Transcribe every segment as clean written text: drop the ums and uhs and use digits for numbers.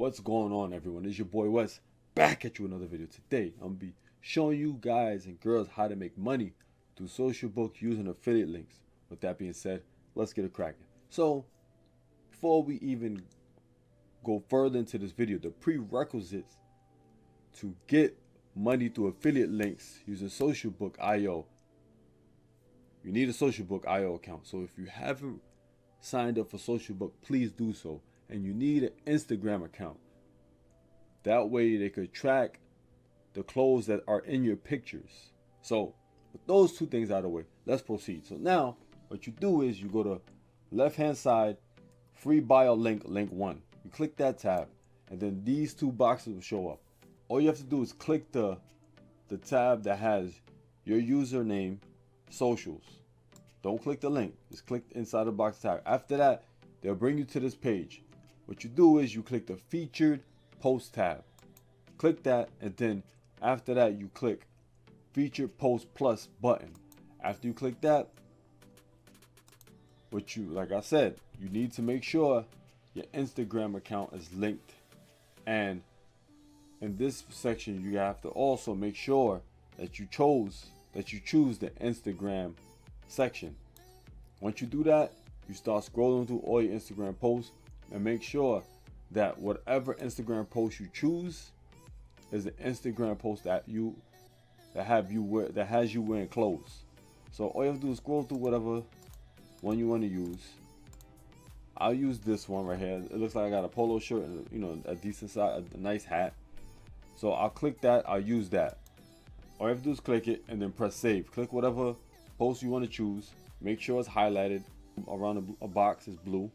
What's going on, everyone? It's your boy Wes, back at you another video. Today I'm gonna be showing you guys and girls how to make money through Socialbook using affiliate links. With that being said, let's get it cracking. So before we even go further into this video, the prerequisites to get money through affiliate links using Socialbook.io, you need a Socialbook.io account. So if you haven't signed up for Socialbook, please do so. And you need an Instagram account. That way they could track the clothes that are in your pictures. So with those two things out of the way, let's proceed. So now what you do is you go to left hand side, free bio link, link 1. You click that tab and then these two boxes will show up. All you have to do is click the tab that has your username, socials. Don't click the link, just click inside the box tab. After that, they'll bring you to this page. What you do is you click the featured post tab. Click that, and then after that you click featured post plus button. After you click that, like I said, you need to make sure your Instagram account is linked. And in this section you have to also make sure that you choose the Instagram section. Once you do that, you start scrolling through all your Instagram posts and make sure that whatever Instagram post you choose is an Instagram post that has you wearing clothes. So all you have to do is scroll through whatever one you want to use. I'll use this one right here. It looks like I got a polo shirt and a decent size, a nice hat. So I'll click that. I'll use that. All you have to do is click it and then press save. Click whatever post you want to choose. Make sure it's highlighted around a box is blue.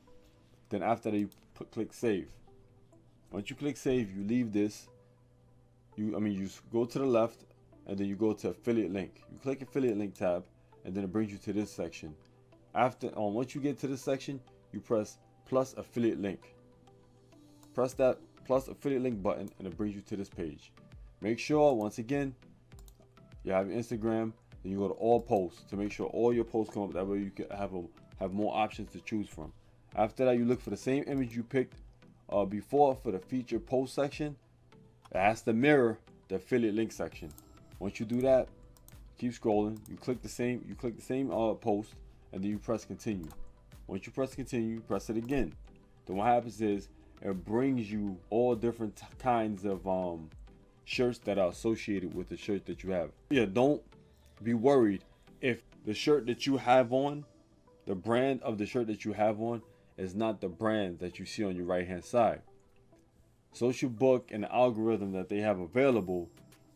Then after that you click save. Once you click save, you leave this. You go to the left and then you go to affiliate link. You click affiliate link tab and then it brings you to this section. Once you get to this section, you press plus affiliate link. Press that plus affiliate link button and it brings you to this page. Make sure once again you have your Instagram. Then you go to all posts to make sure all your posts come up. That way you can have more options to choose from. After that, you look for the same image you picked before for the featured post section. It has to mirror the affiliate link section. Once you do that, keep scrolling. You click the same post and then you press continue. Once you press continue, press it again. Then what happens is it brings you all different kinds of shirts that are associated with the shirt that you have. Yeah, don't be worried if the shirt that you have on, the brand of the shirt that you have on is not the brand that you see on your right hand side. Socialbook and the algorithm that they have available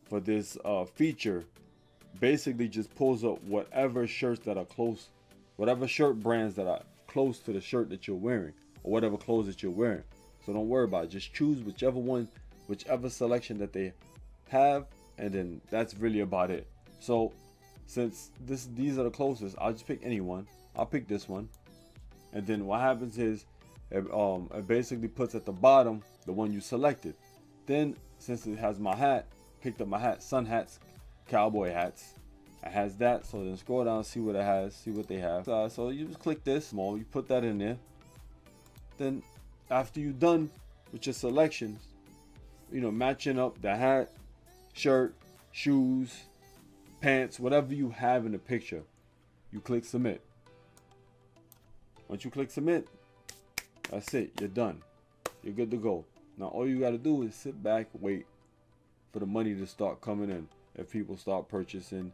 for this feature basically just pulls up whatever shirts that are close, whatever shirt brands that are close to the shirt that you're wearing or whatever clothes that you're wearing. So don't worry about it. Just choose whichever selection that they have, and then that's really about it. So since these are the closest, I'll just pick any one. I'll pick this one. And then what happens is it basically puts at the bottom the one you selected. Then since it has my hat, picked up my hat, sun hats, cowboy hats. It has that. So then scroll down, see what it has, see what they have. So you just click this small, you put that in there. Then after you're done with your selections, matching up the hat, shirt, shoes, pants, whatever you have in the picture, you click submit. Once you click submit, that's it. You're done. You're good to go. Now all you got to do is sit back, wait for the money to start coming in. If people start purchasing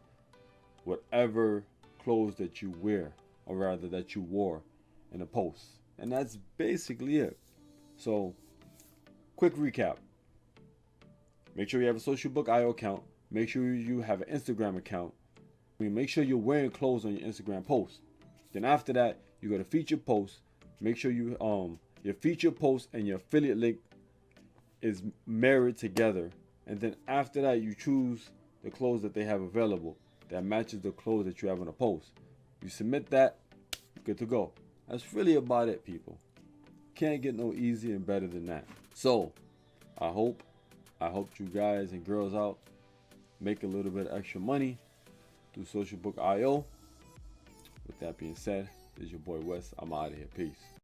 whatever clothes that you wear, or rather that you wore in a post. And that's basically it. So quick recap. Make sure you have a Socialbook.io account. Make sure you have an Instagram account. Make sure you're wearing clothes on your Instagram post. Then after that, you go to featured posts. Make sure you your featured post and your affiliate link is married together. And then after that, you choose the clothes that they have available that matches the clothes that you have on a post. You submit that, good to go. That's really about it, people. Can't get no easier and better than that. So I hope you guys and girls out make a little bit of extra money through Socialbook.io. With that being said, this is your boy Wes. I'm out of here. Peace.